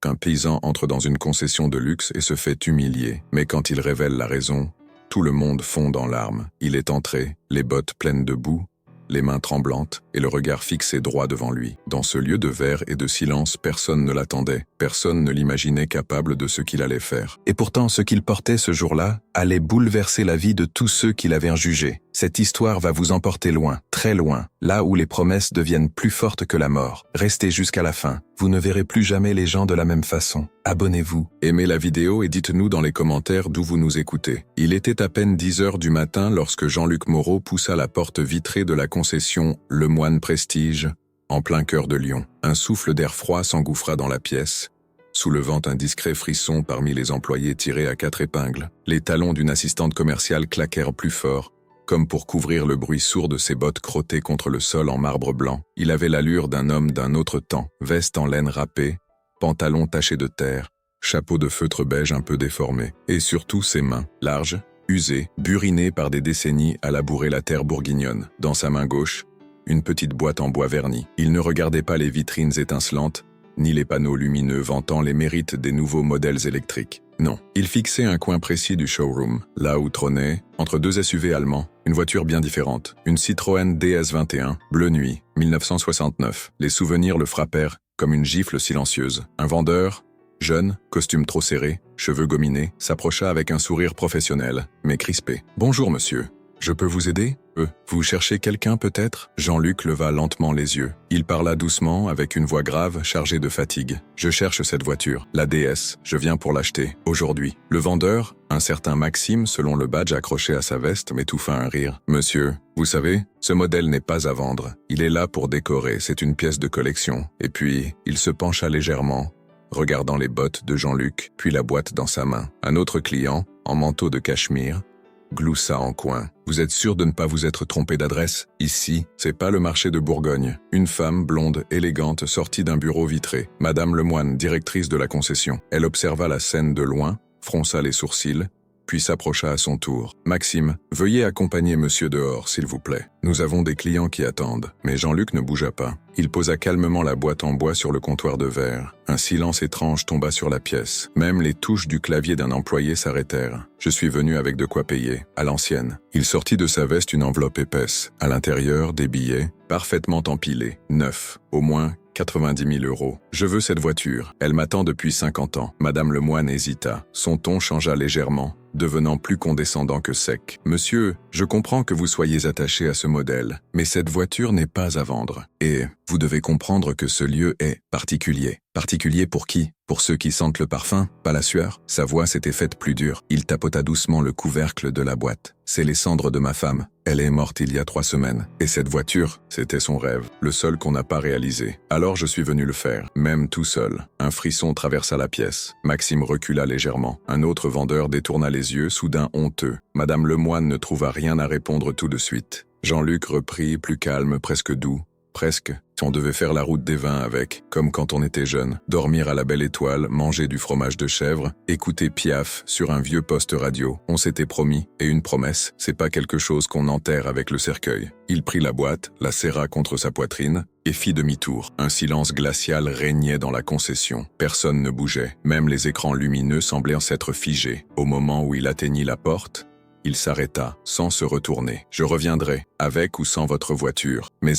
qu'un paysan entre dans une concession de luxe et se fait humilier. Mais quand il révèle la raison, tout le monde fond en larmes. Il est entré, les bottes pleines de boue, les mains tremblantes et le regard fixé droit devant lui. Dans ce lieu de verre et de silence, personne ne l'attendait, personne ne l'imaginait capable de ce qu'il allait faire. Et pourtant, ce qu'il portait ce jour-là allait bouleverser la vie de tous ceux qui l'avaient jugé. Cette histoire va vous emporter loin, très loin, là où les promesses deviennent plus fortes que la mort. Restez jusqu'à la fin, vous ne verrez plus jamais les gens de la même façon. Abonnez-vous, aimez la vidéo et dites-nous dans les commentaires d'où vous nous écoutez. Il était à peine 10 heures du matin lorsque Jean-Luc Moreau poussa la porte vitrée de la concession Le Moine Prestige, en plein cœur de Lyon. Un souffle d'air froid s'engouffra dans la pièce, soulevant un discret frisson parmi les employés tirés à 4 épingles. Les talons d'une assistante commerciale claquèrent plus fort, comme pour couvrir le bruit sourd de ses bottes crottées contre le sol en marbre blanc. Il avait l'allure d'un homme d'un autre temps, veste en laine râpée, pantalon taché de terre, chapeau de feutre beige un peu déformé, et surtout ses mains, larges, usées, burinées par des décennies à labourer la terre bourguignonne. Dans sa main gauche, une petite boîte en bois verni. Il ne regardait pas les vitrines étincelantes, ni les panneaux lumineux vantant les mérites des nouveaux modèles électriques. Non, il fixait un coin précis du showroom, là où trônait, entre deux SUV allemands, une voiture bien différente, une Citroën DS21, bleu nuit, 1969. Les souvenirs le frappèrent comme une gifle silencieuse. Un vendeur, jeune, costume trop serré, cheveux gominés, s'approcha avec un sourire professionnel, mais crispé. « Bonjour monsieur, je peux vous aider ? Vous cherchez quelqu'un peut-être » Jean-Luc leva lentement les yeux. Il parla doucement, avec une voix grave, chargée de fatigue. « Je cherche cette voiture, la DS, je viens pour l'acheter, aujourd'hui. » Le vendeur, un certain Maxime, selon le badge accroché à sa veste, m'étouffa un rire. « Monsieur, vous savez, ce modèle n'est pas à vendre. Il est là pour décorer, c'est une pièce de collection. » Et puis, il se pencha légèrement, regardant les bottes de Jean-Luc, puis la boîte dans sa main. Un autre client, en manteau de cachemire, gloussa en coin. « Vous êtes sûr de ne pas vous être trompé d'adresse ? Ici, c'est pas le marché de Bourgogne. » Une femme blonde, élégante, sortit d'un bureau vitré. Madame Lemoine, directrice de la concession. Elle observa la scène de loin, fronça les sourcils, puis s'approcha à son tour. « Maxime, veuillez accompagner monsieur dehors, s'il vous plaît. Nous avons des clients qui attendent. » Mais Jean-Luc ne bougea pas. Il posa calmement la boîte en bois sur le comptoir de verre. Un silence étrange tomba sur la pièce. Même les touches du clavier d'un employé s'arrêtèrent. « Je suis venu avec de quoi payer, à l'ancienne. » Il sortit de sa veste une enveloppe épaisse. À l'intérieur, des billets, parfaitement empilés, neufs, au moins 90 000 €. « Je veux cette voiture. Elle m'attend depuis 50 ans. » Madame Lemoine hésita. Son ton changea légèrement, devenant plus condescendant que sec. « Monsieur, je comprends que vous soyez attaché à ce modèle, mais cette voiture n'est pas à vendre. Et vous devez comprendre que ce lieu est particulier. » Particulier pour qui ? Pour ceux qui sentent le parfum, pas la sueur. Sa voix s'était faite plus dure. Il tapota doucement le couvercle de la boîte. « C'est les cendres de ma femme. Elle est morte il y a 3 semaines. Et cette voiture, c'était son rêve, le seul qu'on n'a pas réalisé. Alors je suis venu le faire, même tout seul. » Un frisson traversa la pièce. Maxime recula légèrement. Un autre vendeur détourna les yeux, soudain honteux. Madame Lemoine ne trouva rien à répondre tout de suite. Jean-Luc reprit, plus calme, presque doux. Presque. On devait faire la route des vins avec, comme quand on était jeune, dormir à la Belle Étoile, manger du fromage de chèvre, écouter Piaf sur un vieux poste radio. On s'était promis, et une promesse, c'est pas quelque chose qu'on enterre avec le cercueil. Il prit la boîte, la serra contre sa poitrine, et fit demi-tour. Un silence glacial régnait dans la concession. Personne ne bougeait, même les écrans lumineux semblaient s'être figés. Au moment où il atteignit la porte, il s'arrêta, sans se retourner. « Je reviendrai, avec ou sans votre voiture. Mais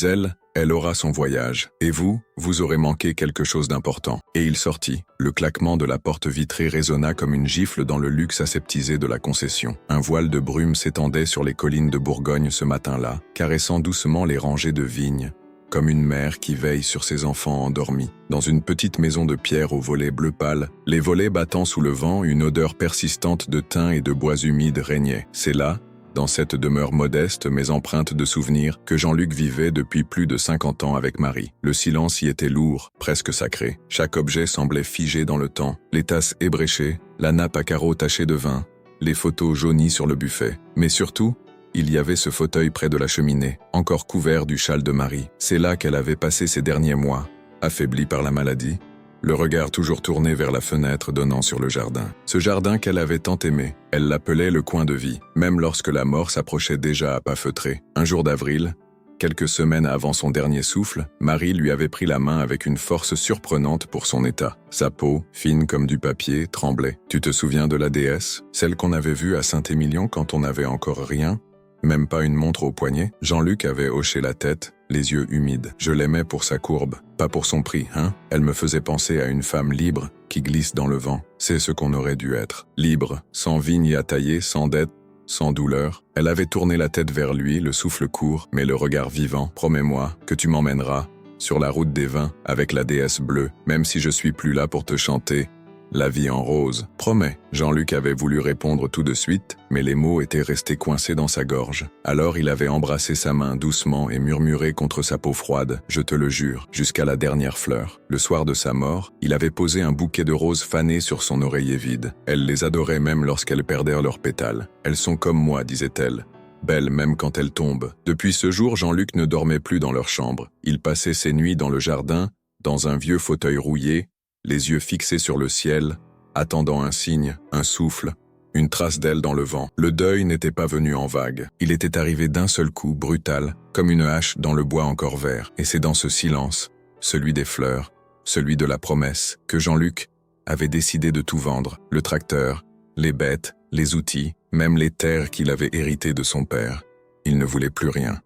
elle aura son voyage. Et vous aurez manqué quelque chose d'important. » Et il sortit. Le claquement de la porte vitrée résonna comme une gifle dans le luxe aseptisé de la concession. Un voile de brume s'étendait sur les collines de Bourgogne ce matin-là, caressant doucement les rangées de vignes, comme une mère qui veille sur ses enfants endormis. Dans une petite maison de pierre aux volets bleu pâle, les volets battant sous le vent, une odeur persistante de thym et de bois humides régnait. C'est là, dans cette demeure modeste mais empreinte de souvenirs, que Jean-Luc vivait depuis plus de 50 ans avec Marie. Le silence y était lourd, presque sacré. Chaque objet semblait figé dans le temps. Les tasses ébréchées, la nappe à carreaux tachée de vin, les photos jaunies sur le buffet. Mais surtout, il y avait ce fauteuil près de la cheminée, encore couvert du châle de Marie. C'est là qu'elle avait passé ses derniers mois, affaiblie par la maladie, le regard toujours tourné vers la fenêtre donnant sur le jardin. Ce jardin qu'elle avait tant aimé, elle l'appelait le coin de vie, même lorsque la mort s'approchait déjà à pas feutrés. Un jour d'avril, Quelques semaines avant son dernier souffle, Marie lui avait pris la main avec une force surprenante pour son état. Sa peau, fine comme du papier, tremblait. Tu te souviens de la déesse, celle qu'on avait vue à Saint-Émilion quand on n'avait encore rien? Même pas une montre au poignet? Jean-Luc avait hoché la tête, les yeux humides. Je l'aimais pour sa courbe, pas pour son prix, hein? Elle me faisait penser à une femme libre qui glisse dans le vent. C'est ce qu'on aurait dû être. Libre, sans vigne à tailler, sans dette, sans douleur. Elle avait tourné la tête vers lui, le souffle court, mais le regard vivant. Promets-moi que tu m'emmèneras sur la route des vins avec la déesse bleue, même si je suis plus là pour te chanter la vie en rose. Promets. Jean-Luc avait voulu répondre tout de suite, mais les mots étaient restés coincés dans sa gorge. Alors il avait embrassé sa main doucement et murmuré contre sa peau froide, je te le jure, jusqu'à la dernière fleur. Le soir de sa mort, il avait posé un bouquet de roses fanées sur son oreiller vide. Elle les adorait même lorsqu'elles perdirent leurs pétales. Elles sont comme moi, disait-elle. Belles même quand elles tombent. Depuis ce jour, Jean-Luc ne dormait plus dans leur chambre. Il passait ses nuits dans le jardin, dans un vieux fauteuil rouillé, les yeux fixés sur le ciel, attendant un signe, un souffle, une trace d'aile dans le vent. Le deuil n'était pas venu en vague. Il était arrivé d'un seul coup, brutal, comme une hache dans le bois encore vert. Et c'est dans ce silence, celui des fleurs, celui de la promesse, que Jean-Luc avait décidé de tout vendre. Le tracteur, les bêtes, les outils, même les terres qu'il avait héritées de son père. Il ne voulait plus rien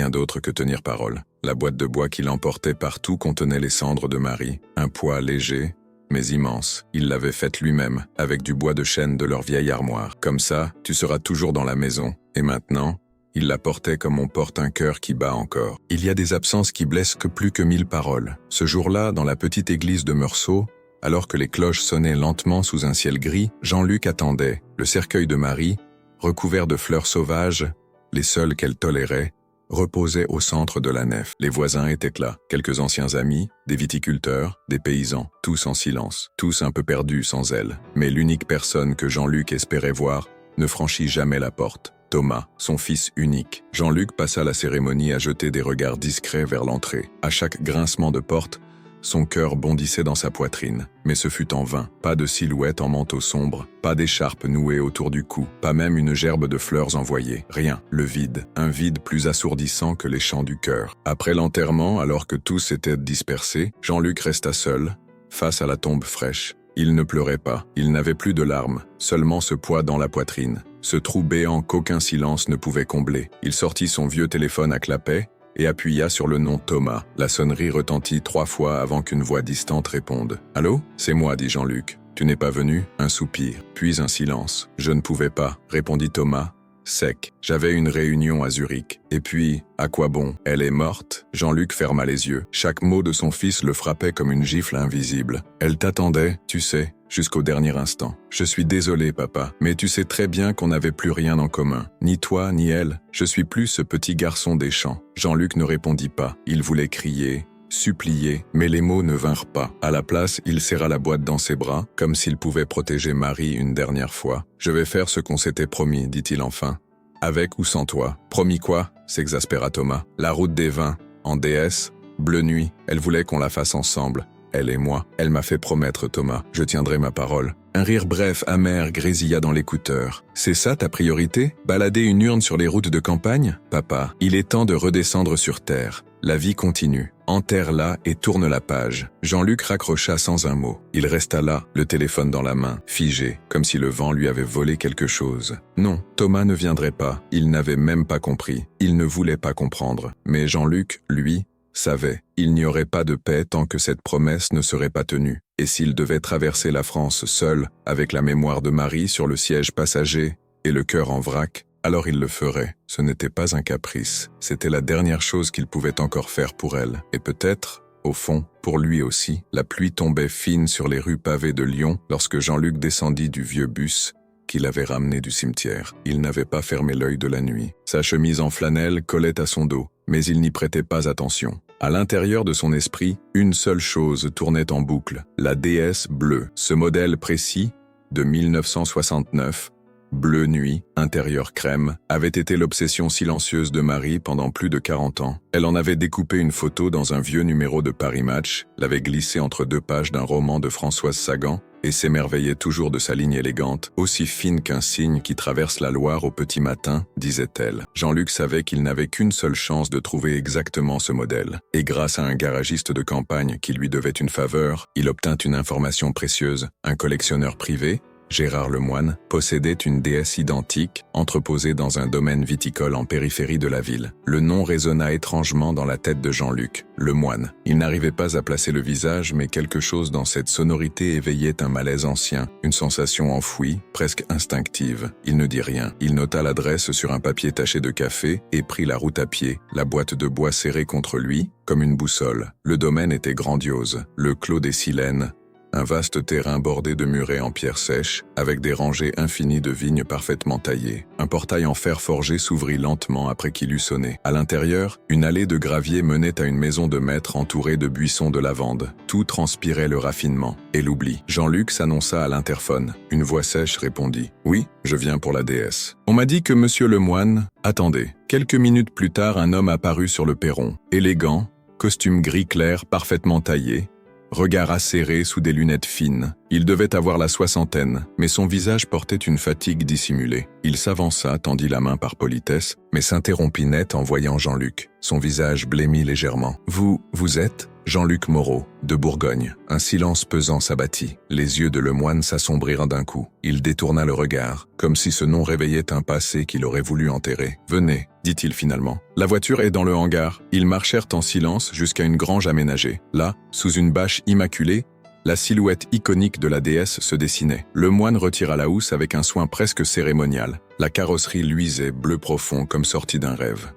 d'autre que tenir parole. La boîte de bois qu'il emportait partout contenait les cendres de Marie, un poids léger, mais immense. Il l'avait faite lui-même, avec du bois de chêne de leur vieille armoire. Comme ça, tu seras toujours dans la maison. Et maintenant, il la portait comme on porte un cœur qui bat encore. Il y a des absences qui blessent que plus que 1000 paroles. Ce jour-là, dans la petite église de Meursault, alors que les cloches sonnaient lentement sous un ciel gris, Jean-Luc attendait, le cercueil de Marie, recouvert de fleurs sauvages, les seules qu'elle tolérait, reposait au centre de la nef. Les voisins étaient là, quelques anciens amis, des viticulteurs, des paysans, tous en silence, tous un peu perdus sans elle. Mais l'unique personne que Jean-Luc espérait voir ne franchit jamais la porte. Thomas, son fils unique. Jean-Luc passa la cérémonie à jeter des regards discrets vers l'entrée. À chaque grincement de porte, son cœur bondissait dans sa poitrine, mais ce fut en vain. Pas de silhouette en manteau sombre, pas d'écharpe nouée autour du cou, pas même une gerbe de fleurs envoyée. Rien, le vide, un vide plus assourdissant que les chants du cœur. Après l'enterrement, alors que tous s'étaient dispersés, Jean-Luc resta seul, face à la tombe fraîche. Il ne pleurait pas, il n'avait plus de larmes, seulement ce poids dans la poitrine, ce trou béant qu'aucun silence ne pouvait combler. Il sortit son vieux téléphone à clapet, et appuya sur le nom Thomas. La sonnerie retentit 3 fois avant qu'une voix distante réponde. « Allô ? C'est moi, dit Jean-Luc. Tu n'es pas venu ?» Un soupir, puis un silence. « Je ne pouvais pas, » répondit Thomas, sec. « J'avais une réunion à Zurich. Et puis, à quoi bon ? Elle est morte ?» Jean-Luc ferma les yeux. Chaque mot de son fils le frappait comme une gifle invisible. « Elle t'attendait, tu sais, jusqu'au dernier instant. Je suis désolé, papa, mais tu sais très bien qu'on n'avait plus rien en commun. Ni toi, ni elle. Je suis plus ce petit garçon des champs. » Jean-Luc ne répondit pas. Il voulait crier, supplier, mais les mots ne vinrent pas. À la place, il serra la boîte dans ses bras, comme s'il pouvait protéger Marie une dernière fois. « Je vais faire ce qu'on s'était promis, dit-il enfin. Avec ou sans toi. »« Promis quoi ?» s'exaspéra Thomas. « La route des vins, en déesse, bleu nuit. Elle voulait qu'on la fasse ensemble. Elle et moi. Elle m'a fait promettre, Thomas. Je tiendrai ma parole. » Un rire bref, amer, grésilla dans l'écouteur. « C'est ça ta priorité ? Balader une urne sur les routes de campagne ? Papa, il est temps de redescendre sur terre. La vie continue. Enterre-la et tourne la page. » Jean-Luc raccrocha sans un mot. Il resta là, le téléphone dans la main, figé, comme si le vent lui avait volé quelque chose. Non, Thomas ne viendrait pas. Il n'avait même pas compris. Il ne voulait pas comprendre. Mais Jean-Luc, lui, savait. Il n'y aurait pas de paix tant que cette promesse ne serait pas tenue. Et s'il devait traverser la France seul, avec la mémoire de Marie sur le siège passager et le cœur en vrac, alors il le ferait. Ce n'était pas un caprice. C'était la dernière chose qu'il pouvait encore faire pour elle. Et peut-être, au fond, pour lui aussi. La pluie tombait fine sur les rues pavées de Lyon lorsque Jean-Luc descendit du vieux bus qu'il avait ramené du cimetière. Il n'avait pas fermé l'œil de la nuit. Sa chemise en flanelle collait à son dos, mais il n'y prêtait pas attention. À l'intérieur de son esprit, une seule chose tournait en boucle, la déesse bleue. Ce modèle précis, de 1969, bleu nuit, intérieur crème, avait été l'obsession silencieuse de Marie pendant plus de 40 ans. Elle en avait découpé une photo dans un vieux numéro de Paris Match, l'avait glissée entre 2 pages d'un roman de Françoise Sagan, et s'émerveillait toujours de sa ligne élégante, aussi fine qu'un cygne qui traverse la Loire au petit matin, disait-elle. Jean-Luc savait qu'il n'avait qu'une seule chance de trouver exactement ce modèle. Et grâce à un garagiste de campagne qui lui devait une faveur, il obtint une information précieuse. Un collectionneur privé, Gérard Lemoine, possédait une déesse identique, entreposée dans un domaine viticole en périphérie de la ville. Le nom résonna étrangement dans la tête de Jean-Luc, Lemoine. Il n'arrivait pas à placer le visage, mais quelque chose dans cette sonorité éveillait un malaise ancien, une sensation enfouie, presque instinctive. Il ne dit rien. Il nota l'adresse sur un papier taché de café et prit la route à pied, la boîte de bois serrée contre lui, comme une boussole. Le domaine était grandiose. Le clos des Silènes, un vaste terrain bordé de murets en pierre sèche, avec des rangées infinies de vignes parfaitement taillées. Un portail en fer forgé s'ouvrit lentement après qu'il eut sonné. À l'intérieur, une allée de gravier menait à une maison de maître entourée de buissons de lavande. Tout transpirait le raffinement et l'oubli. Jean-Luc s'annonça à l'interphone. Une voix sèche répondit « Oui, je viens pour la déesse. On m'a dit que monsieur Lemoine... » Attendez. Quelques minutes plus tard, un homme apparut sur le perron. Élégant, costume gris clair parfaitement taillé, regard acéré sous des lunettes fines. Il devait avoir la soixantaine, mais son visage portait une fatigue dissimulée. Il s'avança, tendit la main par politesse, mais s'interrompit net en voyant Jean-Luc. Son visage blêmit légèrement. « Vous êtes ?» Jean-Luc Moreau, de Bourgogne. Un silence pesant s'abattit. Les yeux de Lemoine s'assombrirent d'un coup. Il détourna le regard, comme si ce nom réveillait un passé qu'il aurait voulu enterrer. « Venez », dit-il finalement. La voiture est dans le hangar. Ils marchèrent en silence jusqu'à une grange aménagée. Là, sous une bâche immaculée, la silhouette iconique de la déesse se dessinait. Lemoine retira la housse avec un soin presque cérémonial. La carrosserie luisait, bleu profond, comme sortie d'un rêve.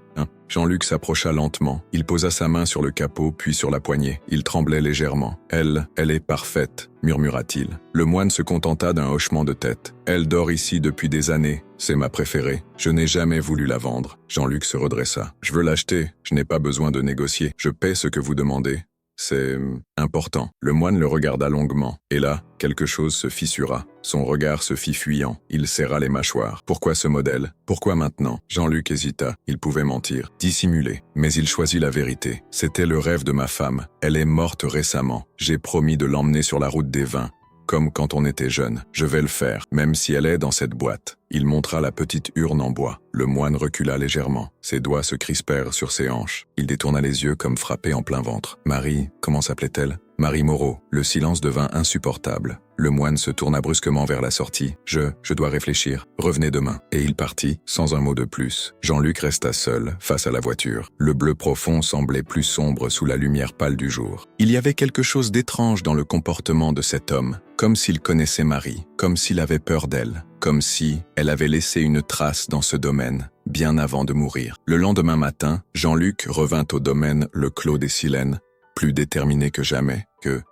Jean-Luc s'approcha lentement. Il posa sa main sur le capot, puis sur la poignée. Il tremblait légèrement. « Elle est parfaite », murmura-t-il. Le moine se contenta d'un hochement de tête. « Elle dort ici depuis des années. C'est ma préférée. Je n'ai jamais voulu la vendre. » Jean-Luc se redressa. « Je veux l'acheter. Je n'ai pas besoin de négocier. Je paie ce que vous demandez. C'est important. » Le moine le regarda longuement. Et là, quelque chose se fissura. Son regard se fit fuyant. Il serra les mâchoires. Pourquoi ce modèle? Pourquoi maintenant? Jean-Luc hésita. Il pouvait mentir, dissimuler. Mais il choisit la vérité. C'était le rêve de ma femme. Elle est morte récemment. J'ai promis de l'emmener sur la route des vins. Comme quand on était jeune. Je vais le faire, même si elle est dans cette boîte. Il montra la petite urne en bois. Le moine recula légèrement. Ses doigts se crispèrent sur ses hanches. Il détourna les yeux comme frappé en plein ventre. Marie, comment s'appelait-elle? Marie Moreau. Le silence devint insupportable. Le moine se tourna brusquement vers la sortie. Je dois réfléchir. Revenez demain. Et il partit, sans un mot de plus. Jean-Luc resta seul, face à la voiture. Le bleu profond semblait plus sombre sous la lumière pâle du jour. Il y avait quelque chose d'étrange dans le comportement de cet homme. Comme s'il connaissait Marie. Comme s'il avait peur d'elle. Comme si elle avait laissé une trace dans ce domaine, bien avant de mourir. Le lendemain matin, Jean-Luc revint au domaine Le Clos des Silènes, plus déterminé que jamais,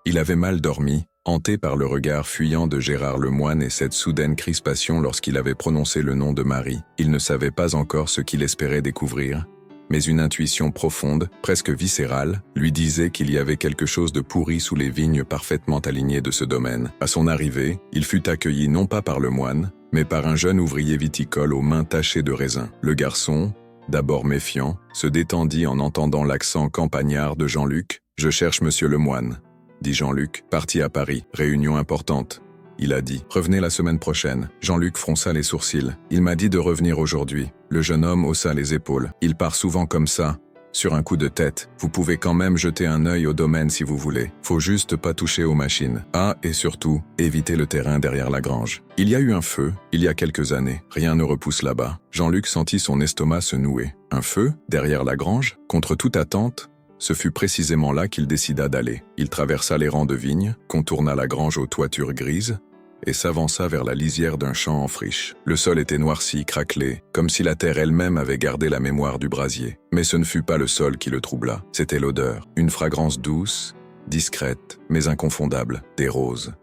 il avait mal dormi, hanté par le regard fuyant de Gérard Lemoine et cette soudaine crispation lorsqu'il avait prononcé le nom de Marie. Il ne savait pas encore ce qu'il espérait découvrir, mais une intuition profonde, presque viscérale, lui disait qu'il y avait quelque chose de pourri sous les vignes parfaitement alignées de ce domaine. À son arrivée, il fut accueilli non pas par le moine, mais par un jeune ouvrier viticole aux mains tachées de raisin. Le garçon, d'abord méfiant, se détendit en entendant l'accent campagnard de Jean-Luc. « Je cherche monsieur Lemoine », dit Jean-Luc, parti à Paris. Réunion importante. Il a dit « Revenez la semaine prochaine ». Jean-Luc fronça les sourcils. « Il m'a dit de revenir aujourd'hui ». Le jeune homme haussa les épaules. « Il part souvent comme ça, sur un coup de tête. Vous pouvez quand même jeter un œil au domaine si vous voulez. Faut juste pas toucher aux machines. Ah, et surtout, évitez le terrain derrière la grange. Il y a eu un feu, il y a quelques années. Rien ne repousse là-bas. » Jean-Luc sentit son estomac se nouer. Un feu, derrière la grange, contre toute attente? Ce fut précisément là qu'il décida d'aller. Il traversa les rangs de vignes, contourna la grange aux toitures grises, et s'avança vers la lisière d'un champ en friche. Le sol était noirci, craquelé, comme si la terre elle-même avait gardé la mémoire du brasier. Mais ce ne fut pas le sol qui le troubla, c'était l'odeur. Une fragrance douce, discrète, mais inconfondable. Des roses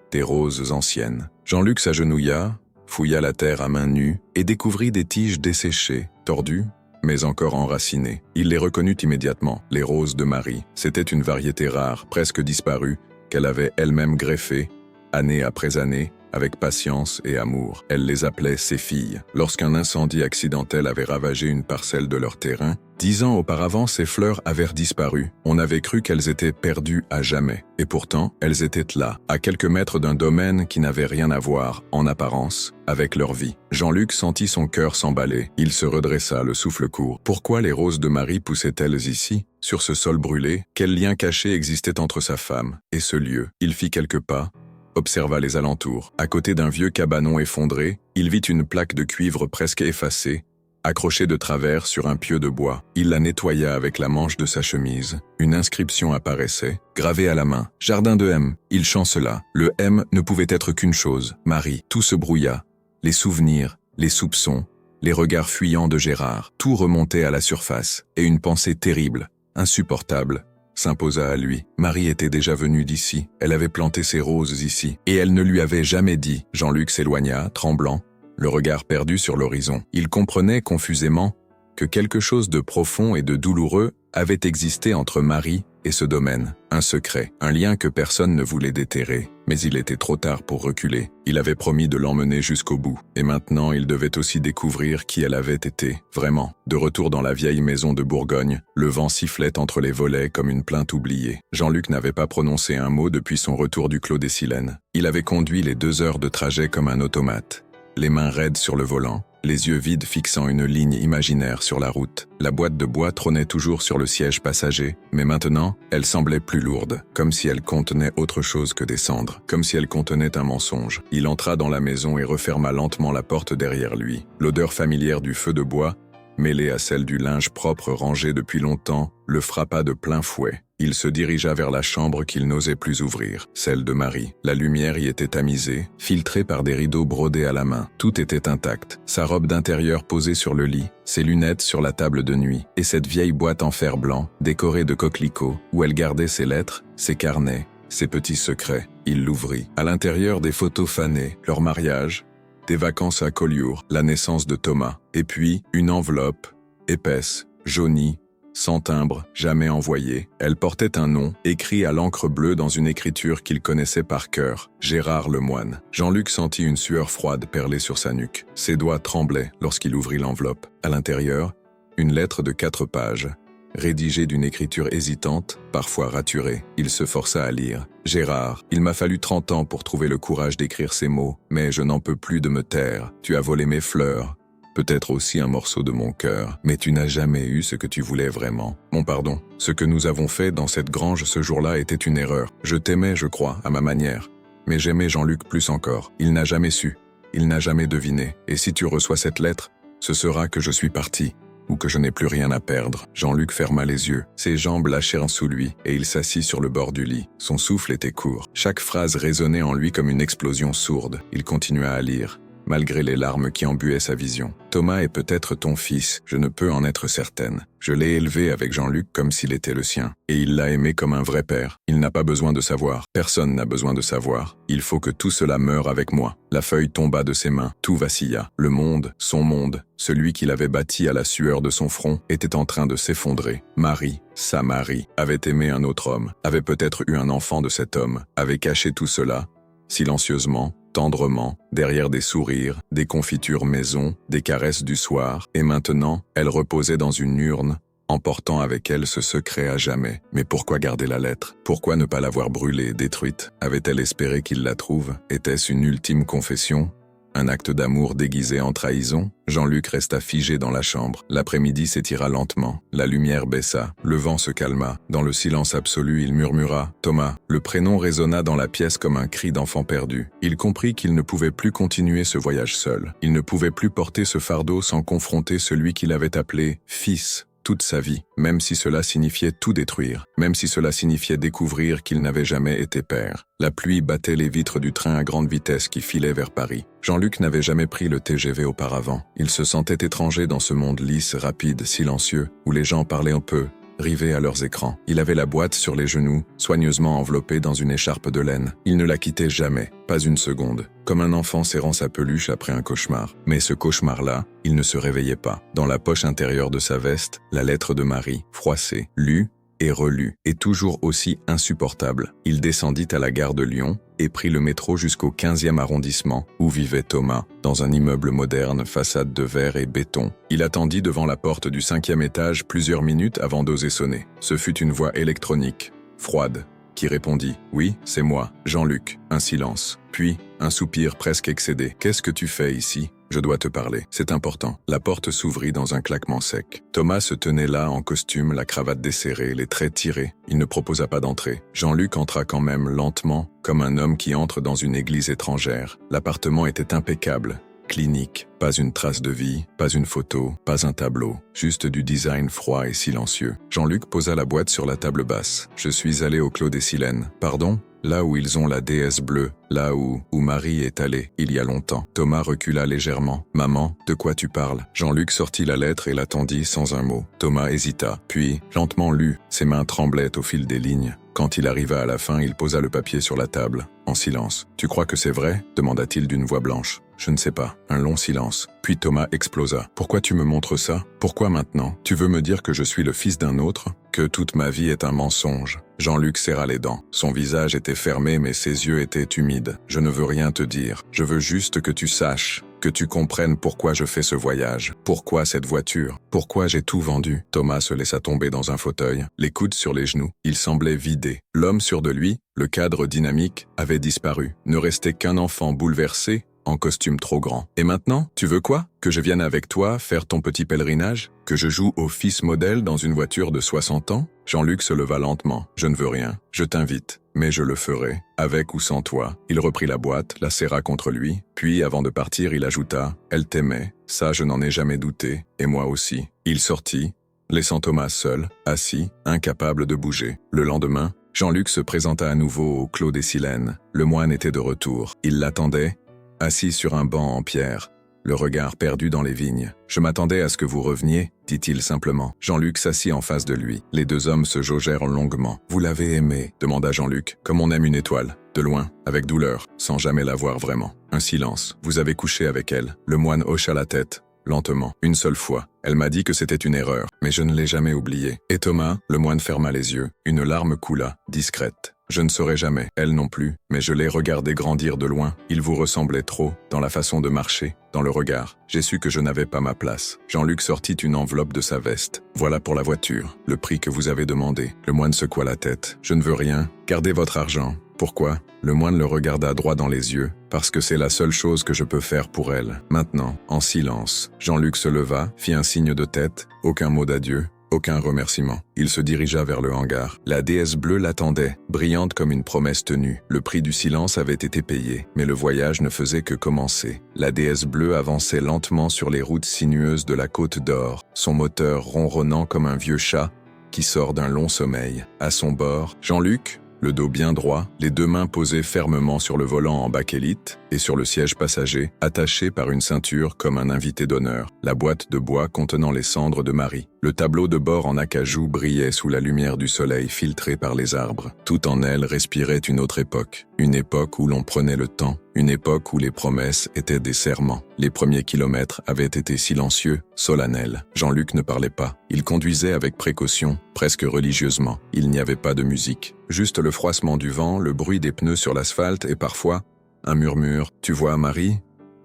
anciennes. Jean-Luc s'agenouilla, fouilla la terre à main nue, et découvrit des tiges desséchées, tordues, mais encore enracinées. Il les reconnut immédiatement, les roses de Marie. C'était une variété rare, presque disparue, qu'elle avait elle-même greffée, année après année, avec patience et amour. Elle les appelait ses filles. Lorsqu'un incendie accidentel avait ravagé une parcelle de leur terrain, 10 ans auparavant, ces fleurs avaient disparu. On avait cru qu'elles étaient perdues à jamais. Et pourtant, elles étaient là, à quelques mètres d'un domaine qui n'avait rien à voir, en apparence, avec leur vie. Jean-Luc sentit son cœur s'emballer. Il se redressa, le souffle court. Pourquoi les roses de Marie poussaient-elles ici, sur ce sol brûlé? Quel lien caché existait entre sa femme et ce lieu? Il fit quelques pas, observa les alentours. À côté d'un vieux cabanon effondré, il vit une plaque de cuivre presque effacée, accrochée de travers sur un pieu de bois. Il la nettoya avec la manche de sa chemise. Une inscription apparaissait, gravée à la main. « Jardin de M ». Il chancela. Le M ne pouvait être qu'une chose, Marie. Tout se brouilla. Les souvenirs, les soupçons, les regards fuyants de Gérard. Tout remontait à la surface. Et une pensée terrible, insupportable, s'imposa à lui. Marie était déjà venue d'ici. Elle avait planté ses roses ici. Et elle ne lui avait jamais dit. Jean-Luc s'éloigna, tremblant, le regard perdu sur l'horizon. Il comprenait confusément que quelque chose de profond et de douloureux avait existé entre Marie et ce domaine. Un secret, un lien que personne ne voulait déterrer. Mais il était trop tard pour reculer. Il avait promis de l'emmener jusqu'au bout. Et maintenant, il devait aussi découvrir qui elle avait été, vraiment. De retour dans la vieille maison de Bourgogne, le vent sifflait entre les volets comme une plainte oubliée. Jean-Luc n'avait pas prononcé un mot depuis son retour du Clos des Silènes. Il avait conduit les 2 heures de trajet comme un automate. Les mains raides sur le volant, les yeux vides fixant une ligne imaginaire sur la route. La boîte de bois trônait toujours sur le siège passager, mais maintenant, elle semblait plus lourde, comme si elle contenait autre chose que des cendres, comme si elle contenait un mensonge. Il entra dans la maison et referma lentement la porte derrière lui. L'odeur familière du feu de bois, mêlée à celle du linge propre rangé depuis longtemps, le frappa de plein fouet. Il se dirigea vers la chambre qu'il n'osait plus ouvrir, celle de Marie. La lumière y était tamisée, filtrée par des rideaux brodés à la main. Tout était intact. Sa robe d'intérieur posée sur le lit, ses lunettes sur la table de nuit, et cette vieille boîte en fer blanc, décorée de coquelicots, où elle gardait ses lettres, ses carnets, ses petits secrets. Il l'ouvrit. À l'intérieur, des photos fanées, leur mariage, des vacances à Collioure, la naissance de Thomas, et puis une enveloppe, épaisse, jaunie, sans timbre, jamais envoyée. Elle portait un nom, écrit à l'encre bleue dans une écriture qu'il connaissait par cœur, Gérard Lemoine. Jean-Luc sentit une sueur froide perler sur sa nuque. Ses doigts tremblaient lorsqu'il ouvrit l'enveloppe. À l'intérieur, une lettre de 4 pages, rédigée d'une écriture hésitante, parfois raturée. Il se força à lire. « Gérard, il m'a fallu 30 ans pour trouver le courage d'écrire ces mots, mais je n'en peux plus de me taire. Tu as volé mes fleurs. Peut-être aussi un morceau de mon cœur, mais tu n'as jamais eu ce que tu voulais vraiment. Mon pardon, ce que nous avons fait dans cette grange ce jour-là était une erreur. Je t'aimais, je crois, à ma manière. Mais j'aimais Jean-Luc plus encore. Il n'a jamais su. Il n'a jamais deviné. Et si tu reçois cette lettre, ce sera que je suis parti, ou que je n'ai plus rien à perdre. » Jean-Luc ferma les yeux. Ses jambes lâchèrent sous lui, et il s'assit sur le bord du lit. Son souffle était court. Chaque phrase résonnait en lui comme une explosion sourde. Il continua à lire, malgré les larmes qui embuaient sa vision. « Thomas est peut-être ton fils, je ne peux en être certaine. Je l'ai élevé avec Jean-Luc comme s'il était le sien. Et il l'a aimé comme un vrai père. Il n'a pas besoin de savoir. Personne n'a besoin de savoir. Il faut que tout cela meure avec moi. » La feuille tomba de ses mains. Tout vacilla. Le monde, son monde, celui qu'il avait bâti à la sueur de son front, était en train de s'effondrer. Marie, sa Marie, avait aimé un autre homme, avait peut-être eu un enfant de cet homme, avait caché tout cela, silencieusement, tendrement, derrière des sourires, des confitures maison, des caresses du soir, et maintenant, elle reposait dans une urne, emportant avec elle ce secret à jamais. Mais pourquoi garder la lettre? Pourquoi ne pas l'avoir brûlée, détruite? Avait-elle espéré qu'il la trouve? Était-ce une ultime confession? Un acte d'amour déguisé en trahison? Jean-Luc resta figé dans la chambre. L'après-midi s'étira lentement. La lumière baissa. Le vent se calma. Dans le silence absolu, il murmura « Thomas ». Le prénom résonna dans la pièce comme un cri d'enfant perdu. Il comprit qu'il ne pouvait plus continuer ce voyage seul. Il ne pouvait plus porter ce fardeau sans confronter celui qu'il avait appelé « fils ». Toute sa vie, même si cela signifiait tout détruire, même si cela signifiait découvrir qu'il n'avait jamais été père. La pluie battait les vitres du train à grande vitesse qui filait vers Paris. Jean-Luc n'avait jamais pris le TGV auparavant. Il se sentait étranger dans ce monde lisse, rapide, silencieux, où les gens parlaient un peu, rivés à leurs écrans. Il avait la boîte sur les genoux, soigneusement enveloppée dans une écharpe de laine. Il ne la quittait jamais, pas une seconde, comme un enfant serrant sa peluche après un cauchemar. Mais ce cauchemar-là, il ne se réveillait pas. Dans la poche intérieure de sa veste, la lettre de Marie, froissée, lue, et relut, et toujours aussi insupportable. Il descendit à la gare de Lyon et prit le métro jusqu'au 15e arrondissement, où vivait Thomas, dans un immeuble moderne, façade de verre et béton. Il attendit devant la porte du 5e étage plusieurs minutes avant d'oser sonner. Ce fut une voix électronique, froide, qui répondit « Oui, c'est moi, Jean-Luc ». Un silence, puis un soupir presque excédé. « Qu'est-ce que tu fais ici ? Je dois te parler, c'est important. » La porte s'ouvrit dans un claquement sec. Thomas se tenait là en costume, la cravate desserrée, les traits tirés. Il ne proposa pas d'entrer. Jean-Luc entra quand même lentement, comme un homme qui entre dans une église étrangère. L'appartement était impeccable. Clinique, pas une trace de vie, pas une photo, pas un tableau, juste du design froid et silencieux. Jean-Luc posa la boîte sur la table basse. « Je suis allé au Clos des Silènes. »« Pardon ?» ?»« Là où ils ont la déesse bleue, là où Marie est allée, il y a longtemps. » Thomas recula légèrement. « Maman, de quoi tu parles ?» Jean-Luc sortit la lettre et la tendit sans un mot. Thomas hésita, puis lentement lut. Ses mains tremblaient au fil des lignes. Quand il arriva à la fin, il posa le papier sur la table, en silence. « Tu crois que c'est vrai ?» demanda-t-il d'une voix blanche. « Je ne sais pas. » Un long silence. Puis Thomas explosa. « Pourquoi tu me montres ça ? Pourquoi maintenant ? Tu veux me dire que je suis le fils d'un autre ? Que toute ma vie est un mensonge ?» Jean-Luc serra les dents. Son visage était fermé, mais ses yeux étaient humides. « Je ne veux rien te dire. Je veux juste que tu saches, que tu comprennes pourquoi je fais ce voyage. Pourquoi cette voiture ? Pourquoi j'ai tout vendu ?» Thomas se laissa tomber dans un fauteuil, les coudes sur les genoux. Il semblait vidé. L'homme sûr de lui, le cadre dynamique, avait disparu. Ne restait qu'un enfant bouleversé, en costume trop grand. « Et maintenant, tu veux quoi ? Que je vienne avec toi faire ton petit pèlerinage ? Que je joue au fils modèle dans une voiture de 60 ans ?» Jean-Luc se leva lentement. « Je ne veux rien. Je t'invite. Mais je le ferai, avec ou sans toi. » Il reprit la boîte, la serra contre lui, puis avant de partir, il ajouta « Elle t'aimait. Ça, je n'en ai jamais douté. Et moi aussi. » Il sortit, laissant Thomas seul, assis, incapable de bouger. Le lendemain, Jean-Luc se présenta à nouveau au Clos des Silènes. Le moine était de retour. Il l'attendait, assis sur un banc en pierre, le regard perdu dans les vignes. « Je m'attendais à ce que vous reveniez, » dit-il simplement. Jean-Luc s'assit en face de lui. Les deux hommes se jaugèrent longuement. « Vous l'avez aimée ?» demanda Jean-Luc, « comme on aime une étoile, de loin, avec douleur, sans jamais la voir vraiment. » Un silence. « Vous avez couché avec elle ?» Le moine hocha la tête, lentement. « Une seule fois. Elle m'a dit que c'était une erreur, mais je ne l'ai jamais oubliée. » Et Thomas, le moine ferma les yeux. Une larme coula, discrète. « Je ne saurais jamais, elle non plus, mais je l'ai regardé grandir de loin. Il vous ressemblait trop, dans la façon de marcher, dans le regard. J'ai su que je n'avais pas ma place. » Jean-Luc sortit une enveloppe de sa veste. « Voilà pour la voiture, le prix que vous avez demandé. » Le moine secoua la tête. « Je ne veux rien. Gardez votre argent. » « Pourquoi ?» Le moine le regarda droit dans les yeux. « Parce que c'est la seule chose que je peux faire pour elle. » Maintenant, en silence, Jean-Luc se leva, fit un signe de tête, aucun mot d'adieu. Aucun remerciement. Il se dirigea vers le hangar. La déesse bleue l'attendait, brillante comme une promesse tenue. Le prix du silence avait été payé, mais le voyage ne faisait que commencer. La déesse bleue avançait lentement sur les routes sinueuses de la Côte d'Or, son moteur ronronnant comme un vieux chat qui sort d'un long sommeil. À son bord, Jean-Luc, le dos bien droit, les deux mains posées fermement sur le volant en bakélite et sur le siège passager, attaché par une ceinture comme un invité d'honneur, la boîte de bois contenant les cendres de Marie. Le tableau de bord en acajou brillait sous la lumière du soleil filtrée par les arbres. Tout en elle respirait une autre époque. Une époque où l'on prenait le temps. Une époque où les promesses étaient des serments. Les premiers kilomètres avaient été silencieux, solennels. Jean-Luc ne parlait pas. Il conduisait avec précaution, presque religieusement. Il n'y avait pas de musique. Juste le froissement du vent, le bruit des pneus sur l'asphalte et parfois un murmure. « Tu vois, Marie ? »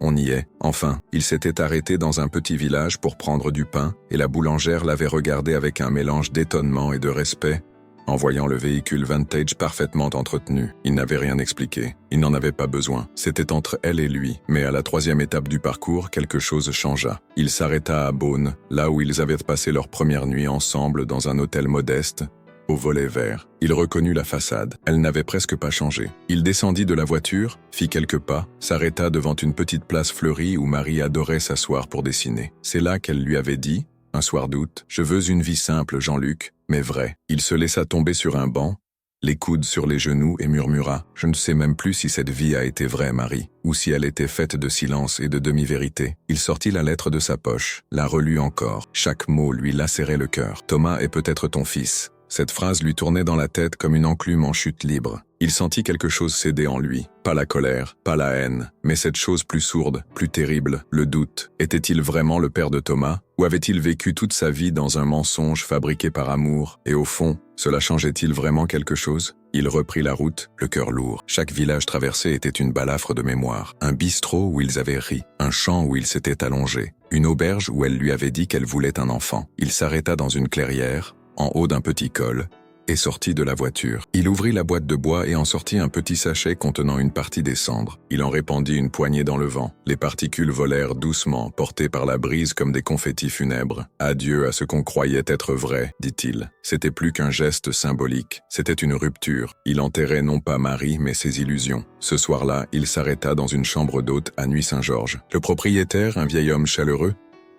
On y est. Enfin, il s'était arrêté dans un petit village pour prendre du pain et la boulangère l'avait regardé avec un mélange d'étonnement et de respect en voyant le véhicule vintage parfaitement entretenu. Il n'avait rien expliqué. Il n'en avait pas besoin. C'était entre elle et lui. Mais à la 3e étape du parcours, quelque chose changea. Il s'arrêta à Beaune, là où ils avaient passé leur première nuit ensemble dans un hôtel modeste, au volet vert. Il reconnut la façade. Elle n'avait presque pas changé. Il descendit de la voiture, fit quelques pas, s'arrêta devant une petite place fleurie où Marie adorait s'asseoir pour dessiner. C'est là qu'elle lui avait dit, un soir d'août, « Je veux une vie simple, Jean-Luc, mais vraie. » Il se laissa tomber sur un banc, les coudes sur les genoux et murmura, « Je ne sais même plus si cette vie a été vraie, Marie, ou si elle était faite de silence et de demi-vérité. » Il sortit la lettre de sa poche, la relut encore. Chaque mot lui lacérait le cœur. « Thomas est peut-être ton fils. Cette phrase lui tournait dans la tête comme une enclume en chute libre. Il sentit quelque chose céder en lui. Pas la colère, pas la haine, mais cette chose plus sourde, plus terrible, le doute. Était-il vraiment le père de Thomas? Ou avait-il vécu toute sa vie dans un mensonge fabriqué par amour? Et au fond, cela changeait-il vraiment quelque chose? Il reprit la route, le cœur lourd. Chaque village traversé était une balafre de mémoire. Un bistrot où ils avaient ri, un champ où ils s'étaient allongés, une auberge où elle lui avait dit qu'elle voulait un enfant. Il s'arrêta dans une clairière, en haut d'un petit col, et sortit de la voiture. Il ouvrit la boîte de bois et en sortit un petit sachet contenant une partie des cendres. Il en répandit une poignée dans le vent. Les particules volèrent doucement, portées par la brise comme des confettis funèbres. « Adieu à ce qu'on croyait être vrai », dit-il. C'était plus qu'un geste symbolique, c'était une rupture. Il enterrait non pas Marie, mais ses illusions. Ce soir-là, il s'arrêta dans une chambre d'hôte à Nuit-Saint-Georges. Le propriétaire, un vieil homme chaleureux,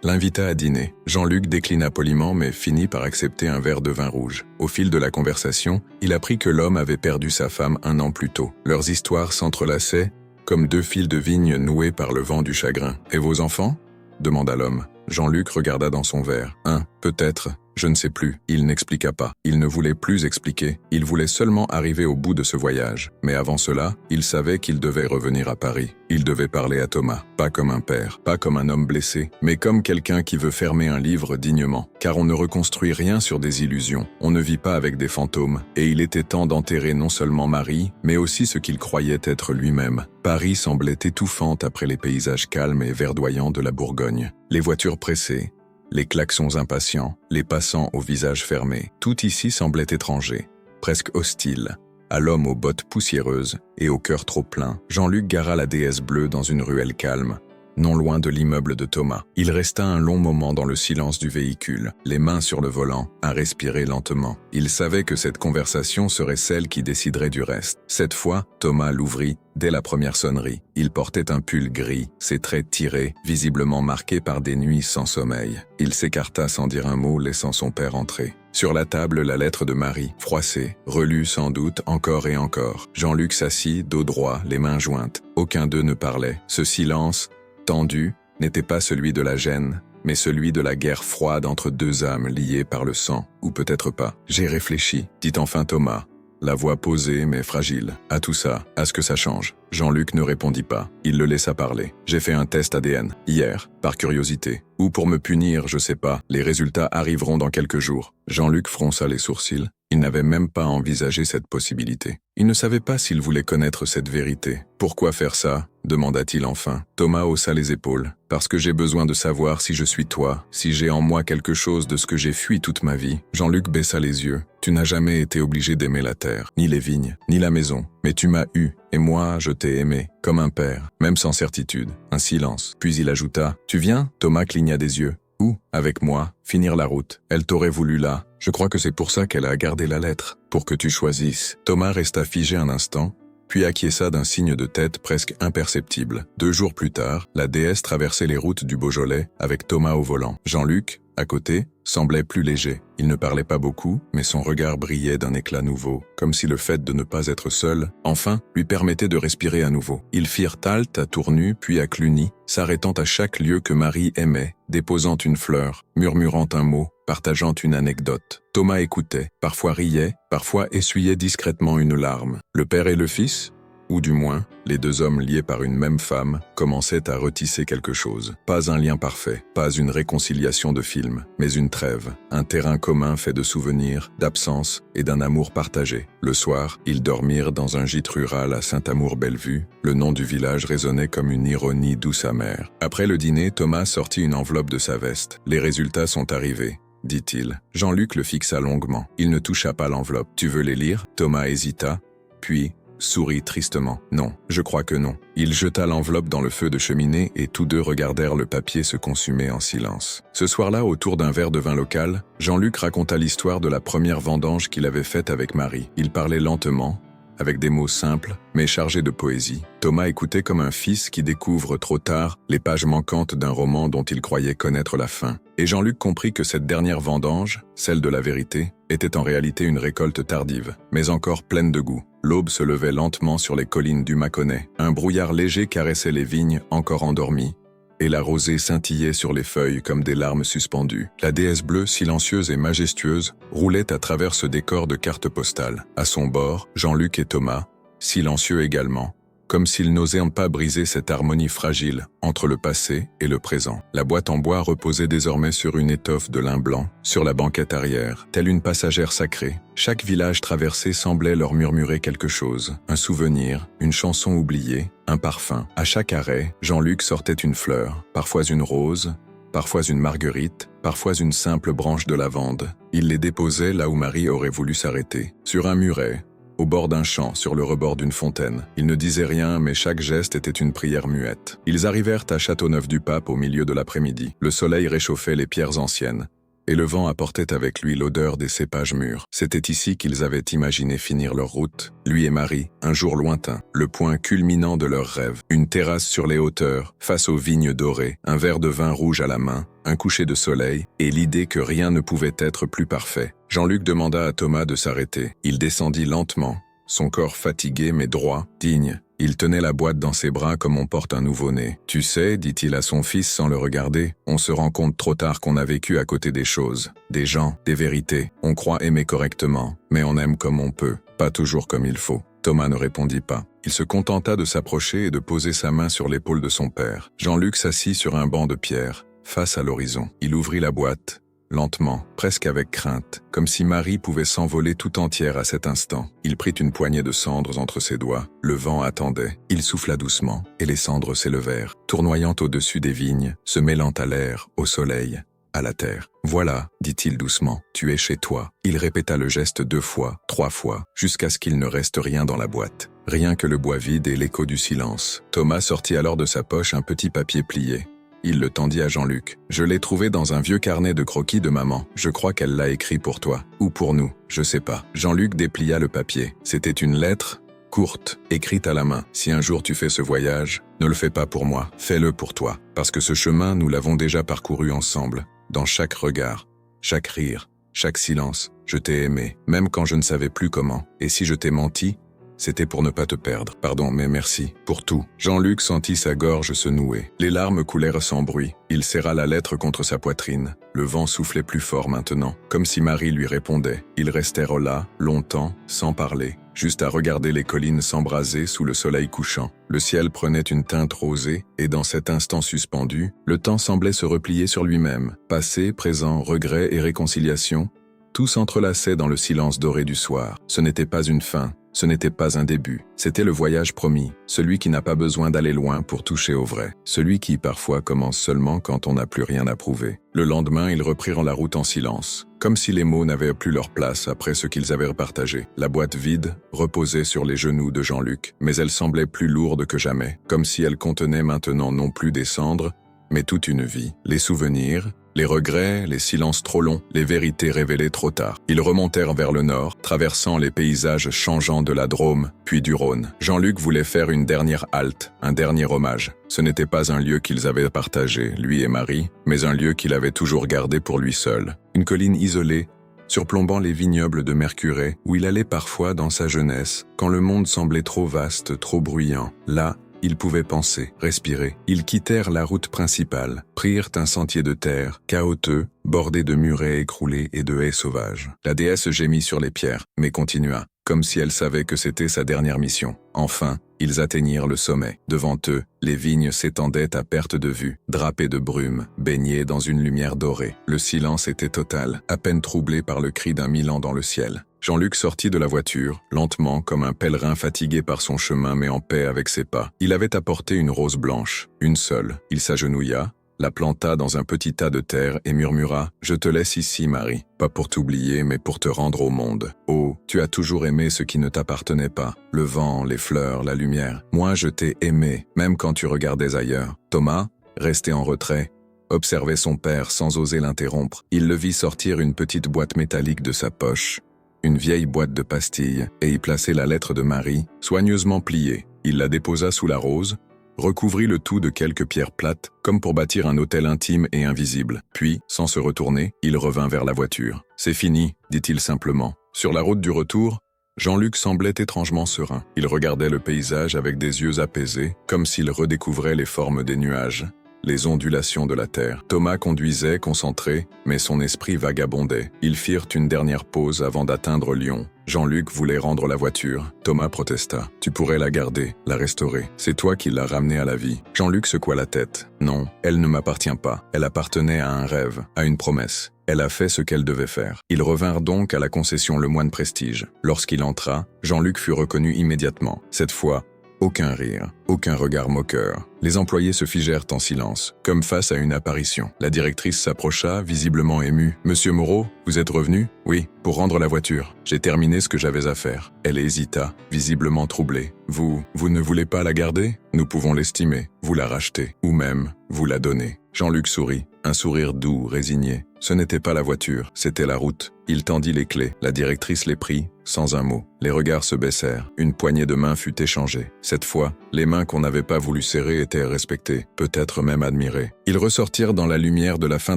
l'invita à dîner. Jean-Luc déclina poliment mais finit par accepter un verre de vin rouge. Au fil de la conversation, il apprit que l'homme avait perdu sa femme 1 an plus tôt. Leurs histoires s'entrelaçaient comme 2 fils de vigne noués par le vent du chagrin. « Et vos enfants » demanda l'homme. Jean-Luc regarda dans son verre. « Peut-être. Je ne sais plus. » Il n'expliqua pas. Il ne voulait plus expliquer. Il voulait seulement arriver au bout de ce voyage. Mais avant cela, il savait qu'il devait revenir à Paris. Il devait parler à Thomas. Pas comme un père, pas comme un homme blessé, mais comme quelqu'un qui veut fermer un livre dignement. Car on ne reconstruit rien sur des illusions. On ne vit pas avec des fantômes. Et il était temps d'enterrer non seulement Marie, mais aussi ce qu'il croyait être lui-même. Paris semblait étouffante après les paysages calmes et verdoyants de la Bourgogne. Les voitures pressées, les klaxons impatients, les passants au visage fermé, tout ici semblait étranger, presque hostile. À l'homme aux bottes poussiéreuses et au cœur trop plein, Jean-Luc gara la déesse bleue dans une ruelle calme, non loin de l'immeuble de Thomas. Il resta un long moment dans le silence du véhicule, les mains sur le volant, à respirer lentement. Il savait que cette conversation serait celle qui déciderait du reste. Cette fois, Thomas l'ouvrit dès la première sonnerie. Il portait un pull gris, ses traits tirés, visiblement marqués par des nuits sans sommeil. Il s'écarta sans dire un mot, laissant son père entrer. Sur la table, la lettre de Marie, froissée, relue sans doute encore et encore. Jean-Luc s'assit, dos droit, les mains jointes. Aucun d'eux ne parlait. Ce silence, tendu, n'était pas celui de la gêne, mais celui de la guerre froide entre 2 âmes liées par le sang, ou peut-être pas. « J'ai réfléchi », dit enfin Thomas, la voix posée mais fragile. « À tout ça, à ce que ça change. » Jean-Luc ne répondit pas. Il le laissa parler. « J'ai fait un test ADN, hier, par curiosité. Ou pour me punir, je sais pas. Les résultats arriveront dans quelques jours. » Jean-Luc fronça les sourcils. Il n'avait même pas envisagé cette possibilité. Il ne savait pas s'il voulait connaître cette vérité. « Pourquoi faire ça ?» demanda-t-il enfin. Thomas haussa les épaules. « Parce que j'ai besoin de savoir si je suis toi, si j'ai en moi quelque chose de ce que j'ai fui toute ma vie. » Jean-Luc baissa les yeux. « Tu n'as jamais été obligé d'aimer la terre, ni les vignes, ni la maison. Mais tu m'as eu, et moi, je t'ai aimé, comme un père, même sans certitude. » Un silence. Puis il ajouta, « Tu viens ?» Thomas cligna des yeux. « Où ? Avec moi, finir la route. Elle t'aurait voulu là. Je crois que c'est pour ça qu'elle a gardé la lettre, pour que tu choisisses. » Thomas resta figé un instant, puis acquiesça d'un signe de tête presque imperceptible. 2 jours plus tard, la déesse traversait les routes du Beaujolais avec Thomas au volant. Jean-Luc, à côté, semblait plus léger. Il ne parlait pas beaucoup, mais son regard brillait d'un éclat nouveau, comme si le fait de ne pas être seul, enfin, lui permettait de respirer à nouveau. Ils firent halte à Tournu, puis à Cluny, s'arrêtant à chaque lieu que Marie aimait, déposant une fleur, murmurant un mot, partageant une anecdote. Thomas écoutait, parfois riait, parfois essuyait discrètement une larme. Le père et le fils ? Ou du moins, les 2 hommes liés par une même femme commençaient à retisser quelque chose. Pas un lien parfait, pas une réconciliation de film, mais une trêve, un terrain commun fait de souvenirs, d'absence et d'un amour partagé. Le soir, ils dormirent dans un gîte rural à Saint-Amour-Bellevue. Le nom du village résonnait comme une ironie douce amère. Après le dîner, Thomas sortit une enveloppe de sa veste. « Les résultats sont arrivés. » dit-il. Jean-Luc le fixa longuement. Il ne toucha pas l'enveloppe. « Tu veux les lire ?» Thomas hésita, puis sourit tristement. « Non, je crois que non. » Il jeta l'enveloppe dans le feu de cheminée et tous 2 regardèrent le papier se consumer en silence. Ce soir-là, autour d'un verre de vin local, Jean-Luc raconta l'histoire de la première vendange qu'il avait faite avec Marie. Il parlait lentement, avec des mots simples, mais chargés de poésie. Thomas écoutait comme un fils qui découvre trop tard les pages manquantes d'un roman dont il croyait connaître la fin. Et Jean-Luc comprit que cette dernière vendange, celle de la vérité, était en réalité une récolte tardive, mais encore pleine de goût. L'aube se levait lentement sur les collines du Mâconnais. Un brouillard léger caressait les vignes encore endormies, et la rosée scintillait sur les feuilles comme des larmes suspendues. La déesse bleue, silencieuse et majestueuse, roulait à travers ce décor de cartes postales. À son bord, Jean-Luc et Thomas, silencieux également, comme s'ils n'osaient pas briser cette harmonie fragile entre le passé et le présent. La boîte en bois reposait désormais sur une étoffe de lin blanc, sur la banquette arrière, telle une passagère sacrée. Chaque village traversé semblait leur murmurer quelque chose, un souvenir, une chanson oubliée, un parfum. À chaque arrêt, Jean-Luc sortait une fleur, parfois une rose, parfois une marguerite, parfois une simple branche de lavande. Il les déposait là où Marie aurait voulu s'arrêter, sur un muret, au bord d'un champ, sur le rebord d'une fontaine. Il ne disait rien, mais chaque geste était une prière muette. Ils arrivèrent à Châteauneuf-du-Pape au milieu de l'après-midi. Le soleil réchauffait les pierres anciennes, et le vent apportait avec lui l'odeur des cépages mûrs. C'était ici qu'ils avaient imaginé finir leur route, lui et Marie, un jour lointain, le point culminant de leurs rêves. Une terrasse sur les hauteurs, face aux vignes dorées, un verre de vin rouge à la main, un coucher de soleil, et l'idée que rien ne pouvait être plus parfait. Jean-Luc demanda à Thomas de s'arrêter. Il descendit lentement, son corps fatigué mais droit, digne. Il tenait la boîte dans ses bras comme on porte un nouveau-né. « Tu sais, dit-il à son fils sans le regarder, on se rend compte trop tard qu'on a vécu à côté des choses, des gens, des vérités. On croit aimer correctement, mais on aime comme on peut, pas toujours comme il faut. » Thomas ne répondit pas. Il se contenta de s'approcher et de poser sa main sur l'épaule de son père. Jean-Luc s'assit sur un banc de pierre, face à l'horizon. Il ouvrit la boîte, lentement, presque avec crainte, comme si Marie pouvait s'envoler tout entière à cet instant. Il prit une poignée de cendres entre ses doigts. Le vent attendait. Il souffla doucement, et les cendres s'élevèrent, tournoyant au-dessus des vignes, se mêlant à l'air, au soleil, à la terre. « Voilà, dit-il doucement, tu es chez toi. » Il répéta le geste 2 fois, 3 fois, jusqu'à ce qu'il ne reste rien dans la boîte. Rien que le bois vide et l'écho du silence. Thomas sortit alors de sa poche un petit papier plié. Il le tendit à Jean-Luc. « Je l'ai trouvé dans un vieux carnet de croquis de maman. Je crois qu'elle l'a écrit pour toi. Ou pour nous, je sais pas. » Jean-Luc déplia le papier. C'était une lettre, courte, écrite à la main. « Si un jour tu fais ce voyage, ne le fais pas pour moi, fais-le pour toi. Parce que ce chemin, nous l'avons déjà parcouru ensemble. Dans chaque regard, chaque rire, chaque silence, je t'ai aimé, même quand je ne savais plus comment. Et si je t'ai menti, c'était pour ne pas te perdre. Pardon, mais merci. Pour tout. » Jean-Luc sentit sa gorge se nouer. Les larmes coulèrent sans bruit. Il serra la lettre contre sa poitrine. Le vent soufflait plus fort maintenant, comme si Marie lui répondait. Ils restèrent là, longtemps, sans parler, juste à regarder les collines s'embraser sous le soleil couchant. Le ciel prenait une teinte rosée, et dans cet instant suspendu, le temps semblait se replier sur lui-même. Passé, présent, regret et réconciliation, tout s'entrelaçait dans le silence doré du soir. Ce n'était pas une fin. Ce n'était pas un début, c'était le voyage promis, celui qui n'a pas besoin d'aller loin pour toucher au vrai, celui qui parfois commence seulement quand on n'a plus rien à prouver. Le lendemain, ils reprirent la route en silence, comme si les mots n'avaient plus leur place après ce qu'ils avaient partagé. La boîte vide reposait sur les genoux de Jean-Luc, mais elle semblait plus lourde que jamais, comme si elle contenait maintenant non plus des cendres, mais toute une vie. Les souvenirs, les regrets, les silences trop longs, les vérités révélées trop tard. Ils remontèrent vers le nord, traversant les paysages changeants de la Drôme, puis du Rhône. Jean-Luc voulait faire une dernière halte, un dernier hommage. Ce n'était pas un lieu qu'ils avaient partagé, lui et Marie, mais un lieu qu'il avait toujours gardé pour lui seul. Une colline isolée, surplombant les vignobles de Mercurey, où il allait parfois dans sa jeunesse, quand le monde semblait trop vaste, trop bruyant. Là, ils pouvaient penser, respirer. Ils quittèrent la route principale, prirent un sentier de terre, caouteux, bordé de murets écroulés et de haies sauvages. La déesse gémit sur les pierres, mais continua, comme si elle savait que c'était sa dernière mission. Enfin, ils atteignirent le sommet. Devant eux, les vignes s'étendaient à perte de vue, drapées de brume, baignées dans une lumière dorée. Le silence était total, à peine troublé par le cri d'un milan dans le ciel. Jean-Luc sortit de la voiture, lentement comme un pèlerin fatigué par son chemin mais en paix avec ses pas. Il avait apporté une rose blanche, une seule. Il s'agenouilla, la planta dans un petit tas de terre et murmura « Je te laisse ici, Marie, pas pour t'oublier mais pour te rendre au monde. Oh, tu as toujours aimé ce qui ne t'appartenait pas, le vent, les fleurs, la lumière. Moi je t'ai aimé, même quand tu regardais ailleurs. » Thomas, resté en retrait, observait son père sans oser l'interrompre. Il le vit sortir une petite boîte métallique de sa poche, une vieille boîte de pastilles, et y placer la lettre de Marie, soigneusement pliée. Il la déposa sous la rose, recouvrit le tout de quelques pierres plates, comme pour bâtir un autel intime et invisible. Puis, sans se retourner, il revint vers la voiture. « C'est fini », dit-il simplement. Sur la route du retour, Jean-Luc semblait étrangement serein. Il regardait le paysage avec des yeux apaisés, comme s'il redécouvrait les formes des nuages, les ondulations de la terre. Thomas conduisait, concentré, mais son esprit vagabondait. Ils firent une dernière pause avant d'atteindre Lyon. Jean-Luc voulait rendre la voiture. Thomas protesta. « Tu pourrais la garder, la restaurer. C'est toi qui l'as ramenée à la vie. » Jean-Luc secoua la tête. « Non, elle ne m'appartient pas. Elle appartenait à un rêve, à une promesse. Elle a fait ce qu'elle devait faire. » Ils revinrent donc à la concession Lemoine Prestige. Lorsqu'il entra, Jean-Luc fut reconnu immédiatement. Cette fois, aucun rire, aucun regard moqueur. Les employés se figèrent en silence, comme face à une apparition. La directrice s'approcha, visiblement émue. « Monsieur Moreau, vous êtes revenu ?»« Oui, pour rendre la voiture. J'ai terminé ce que j'avais à faire. » Elle hésita, visiblement troublée. « Vous ne voulez pas la garder ? Nous pouvons l'estimer. Vous la rachetez, ou même, vous la donnez. » Jean-Luc sourit, un sourire doux, résigné. Ce n'était pas la voiture, c'était la route. Il tendit les clés, la directrice les prit, sans un mot. Les regards se baissèrent, une poignée de mains fut échangée. Cette fois, les mains qu'on n'avait pas voulu serrer étaient respectées, peut-être même admirées. Ils ressortirent dans la lumière de la fin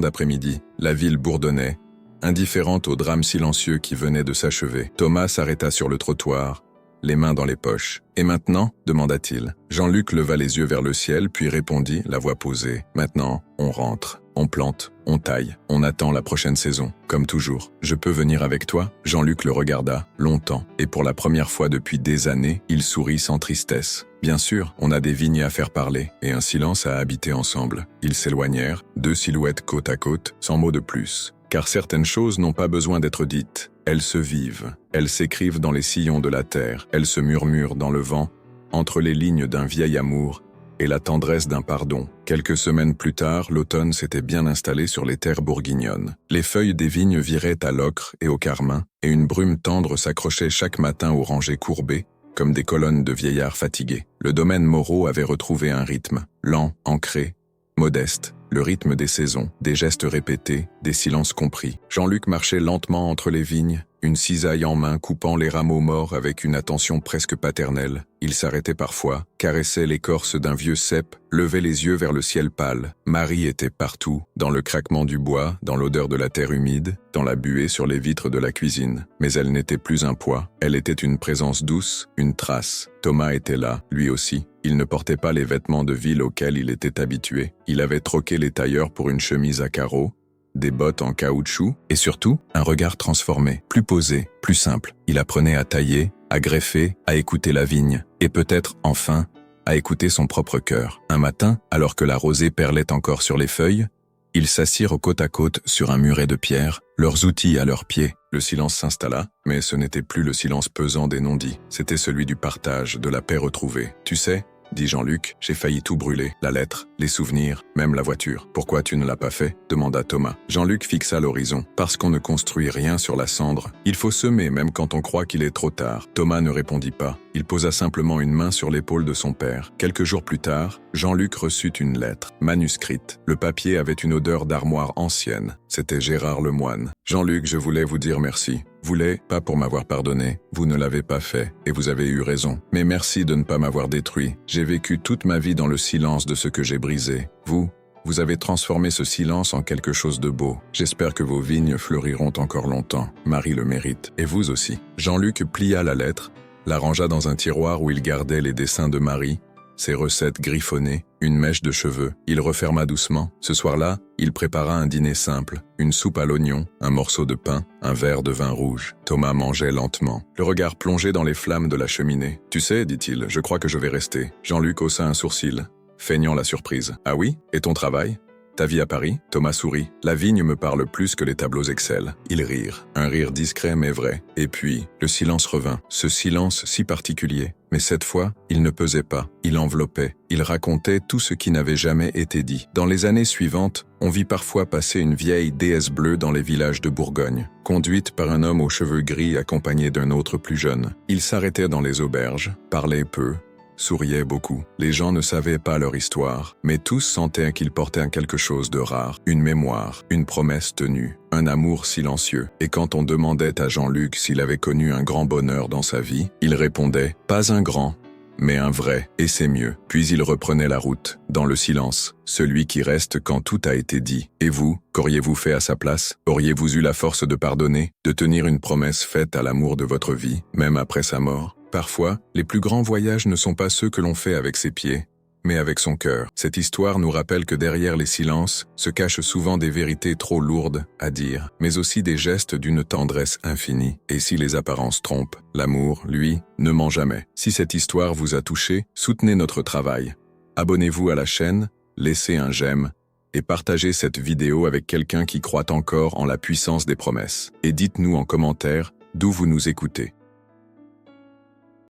d'après-midi. La ville bourdonnait, indifférente au drame silencieux qui venait de s'achever. Thomas s'arrêta sur le trottoir, les mains dans les poches. « Et maintenant ?» demanda-t-il. Jean-Luc leva les yeux vers le ciel, puis répondit, la voix posée. « Maintenant, on rentre. On plante, on taille, on attend la prochaine saison, comme toujours. Je peux venir avec toi ?» Jean-Luc le regarda, longtemps, et pour la première fois depuis des années, il sourit sans tristesse. Bien sûr, on a des vignes à faire parler, et un silence à habiter ensemble. Ils s'éloignèrent, deux silhouettes côte à côte, sans mot de plus. Car certaines choses n'ont pas besoin d'être dites. Elles se vivent, elles s'écrivent dans les sillons de la terre, elles se murmurent dans le vent, entre les lignes d'un vieil amour, et la tendresse d'un pardon. Quelques semaines plus tard, l'automne s'était bien installé sur les terres bourguignonnes. Les feuilles des vignes viraient à l'ocre et au carmin, et une brume tendre s'accrochait chaque matin aux rangées courbées, comme des colonnes de vieillards fatigués. Le domaine Moreau avait retrouvé un rythme, lent, ancré, modeste, le rythme des saisons, des gestes répétés, des silences compris. Jean-Luc marchait lentement entre les vignes, une cisaille en main coupant les rameaux morts avec une attention presque paternelle. Il s'arrêtait parfois, caressait l'écorce d'un vieux cep, levait les yeux vers le ciel pâle. Marie était partout, dans le craquement du bois, dans l'odeur de la terre humide, dans la buée sur les vitres de la cuisine. Mais elle n'était plus un poids, elle était une présence douce, une trace. Thomas était là, lui aussi. Il ne portait pas les vêtements de ville auxquels il était habitué. Il avait troqué les tailleurs pour une chemise à carreaux, des bottes en caoutchouc et surtout un regard transformé, plus posé, plus simple. Il apprenait à tailler, à greffer, à écouter la vigne et peut-être, enfin, à écouter son propre cœur. Un matin, alors que la rosée perlait encore sur les feuilles, ils s'assirent côte à côte sur un muret de pierre, leurs outils à leurs pieds. Le silence s'installa, mais ce n'était plus le silence pesant des non-dits, c'était celui du partage, de la paix retrouvée. « Tu sais ?» dit Jean-Luc, « j'ai failli tout brûler, la lettre, les souvenirs, même la voiture. Pourquoi tu ne l'as pas fait ?» demanda Thomas. Jean-Luc fixa l'horizon. « Parce qu'on ne construit rien sur la cendre. Il faut semer même quand on croit qu'il est trop tard. » Thomas ne répondit pas. Il posa simplement une main sur l'épaule de son père. Quelques jours plus tard, Jean-Luc reçut une lettre, manuscrite. Le papier avait une odeur d'armoire ancienne. C'était Gérard Lemoine. « Jean-Luc, je voulais vous dire merci. Voulez, pas pour m'avoir pardonné, vous ne l'avez pas fait, et vous avez eu raison. Mais merci de ne pas m'avoir détruit. J'ai vécu toute ma vie dans le silence de ce que j'ai brisé. Vous avez transformé ce silence en quelque chose de beau. J'espère que vos vignes fleuriront encore longtemps. Marie le mérite, et vous aussi. » Jean-Luc plia la lettre, la rangea dans un tiroir où il gardait les dessins de Marie, ses recettes griffonnées, une mèche de cheveux. Il referma doucement. Ce soir-là, il prépara un dîner simple, une soupe à l'oignon, un morceau de pain, un verre de vin rouge. Thomas mangeait lentement, le regard plongé dans les flammes de la cheminée. « Tu sais, dit-il, je crois que je vais rester. » Jean-Luc haussa un sourcil, feignant la surprise. « Ah oui? Et ton travail ? Ta vie à Paris ?» Thomas sourit. « La vigne me parle plus que les tableaux Excel. » Ils rirent, un rire discret mais vrai. Et puis, le silence revint, ce silence si particulier. Mais cette fois, il ne pesait pas, il enveloppait, il racontait tout ce qui n'avait jamais été dit. Dans les années suivantes, on vit parfois passer une vieille déesse bleue dans les villages de Bourgogne, conduite par un homme aux cheveux gris accompagné d'un autre plus jeune. Il s'arrêtait dans les auberges, parlait peu, souriait beaucoup. Les gens ne savaient pas leur histoire, mais tous sentaient qu'ils portaient quelque chose de rare, une mémoire, une promesse tenue, un amour silencieux. Et quand on demandait à Jean-Luc s'il avait connu un grand bonheur dans sa vie, il répondait « Pas un grand, mais un vrai, et c'est mieux. » Puis il reprenait la route, dans le silence, celui qui reste quand tout a été dit. Et vous, qu'auriez-vous fait à sa place? Auriez-vous eu la force de pardonner, de tenir une promesse faite à l'amour de votre vie, même après sa mort? Parfois, les plus grands voyages ne sont pas ceux que l'on fait avec ses pieds, mais avec son cœur. Cette histoire nous rappelle que derrière les silences se cachent souvent des vérités trop lourdes à dire, mais aussi des gestes d'une tendresse infinie. Et si les apparences trompent, l'amour, lui, ne ment jamais. Si cette histoire vous a touché, soutenez notre travail. Abonnez-vous à la chaîne, laissez un j'aime, et partagez cette vidéo avec quelqu'un qui croit encore en la puissance des promesses. Et dites-nous en commentaire d'où vous nous écoutez.